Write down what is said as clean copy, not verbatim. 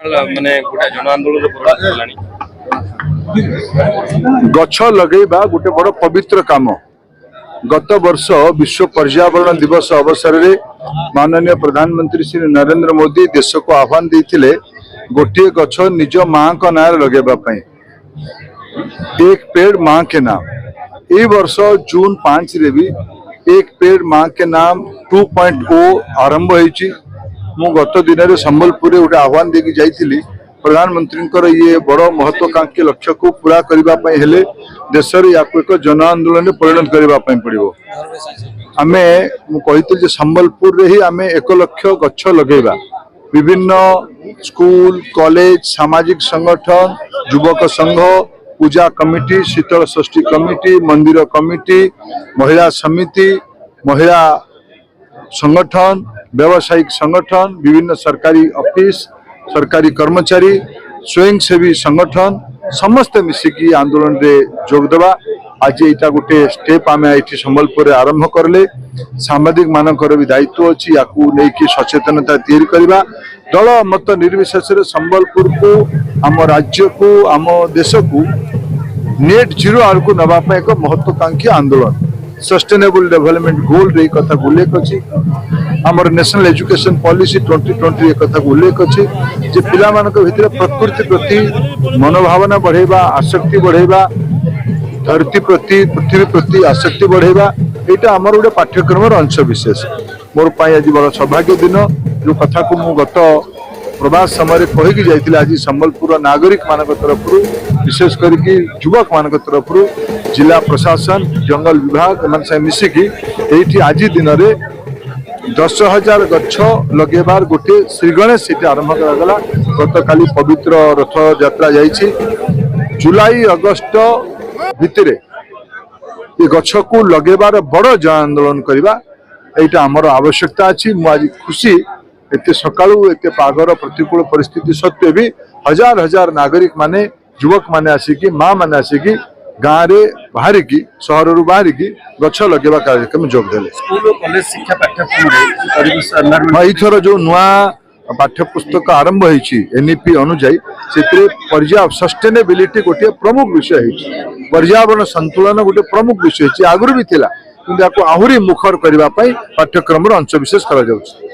माने गोटे जन आंदोलन गछ लगेबा गोटे बड़ पवित्र काम। गत वर्ष विश्व पर्यावरण दिवस अवसर में माननीय प्रधानमंत्री श्री नरेंद्र मोदी देश को आह्वान देते गोटे गछ निज माँ का ना लगेबा एक पेड़ माँ के नाम। ये वर्ष जून 5 रे भी एक पेड़ माँ के नाम 2.0 आरंभ होईची। मु गत दिन में संबलपुर गोटे आह्वान देकी जाइली प्रधानमंत्री ये बड़ महत्वाकांक्षी लक्ष्य को पूरा करने देश या एक जन आंदोलन परिणत करने पड़ो। आम कही संबलपुर ही आम 1 लाख गछ लगेगा। विभिन्न स्कूल कॉलेज सामाजिक संगठन युवक संघ पूजा कमिटी शीतल षष्ठी कमिटी मंदिर कमिटी महिला समिति महिला संगठन व्यावसायिक संगठन विभिन्न सरकारी ऑफिस सरकारी कर्मचारी स्वयंसेवी संगठन समस्त मिसिकी आंदोलन रे जोग देवा। आज यहाँ गोटे स्टेप आम ये संबलपुर आरंभ करले सांबादिक मानकर भी दायित्व अच्छी या सचेतनता तैयारी करवा। दल मत निर्विशेष संबलपुर को आम राज्य को आम देश को नेट जीरो आड़ को नवाप एक महत्वाकांक्षी आंदोलन सस्टेनेबल डेवलपमेंट गोल रे कथा उल्लेख अच्छी। आमर नेशनल एजुकेशन पॉलिसी 2020 एक कथा उल्लेख अच्छी जे पिला मानक भितर प्रकृति प्रति मनोभावना बढ़ेबा आसक्ति बढ़ेबा धरती प्रति पृथ्वी प्रति आसक्ति बढ़ेबा एटा आमर गोटे पाठ्यक्रम अंश विशेष। मोर पाई आज बड़ सौभाग्य दिन जो कथा को मु गत प्रवास समय कहीकि जाइए आज संबलपुर नागरिक मान तरफ विशेष करके युवक मान तरफ जिला प्रशासन जंगल विभाग मिसिकी ये आज दिन में 10,000 गछ लगेबार गोटे श्री गणेश ये आरंभ करागला। गत काली पवित्र रथ यात्रा जाइए जुलाई अगस्त भितर ये गछ को लगेबार बड़ जन आंदोलन करवा यहाँ आमर आवश्यकता अच्छी। मुझे खुशी एते सकाळू एते पागर प्रतिकूल परिस्थिति सत्वे भी हजार हजार नागरिक माने युवक माने आसिकी माँ माने आसिकी गाँव रे बाहरिकी सहर रु बाहरिकी गछ लगेबा कार्यक्रम जोग देले। स्कूल कॉलेज शिक्षा पाठ्यक्रम इथर जो नुआ पाठ्यपुस्तक आरंभ होईची एनईपी अनुसार से सस्टेनेबिलिटी गोटे प्रमुख विषय है। पर्यावरण संतुलन गोटे प्रमुख विषय है। आगुरी भी थिला किंतु आहुरी मुखर करने पाठ्यक्रम अंश विशेष करा जाउछि।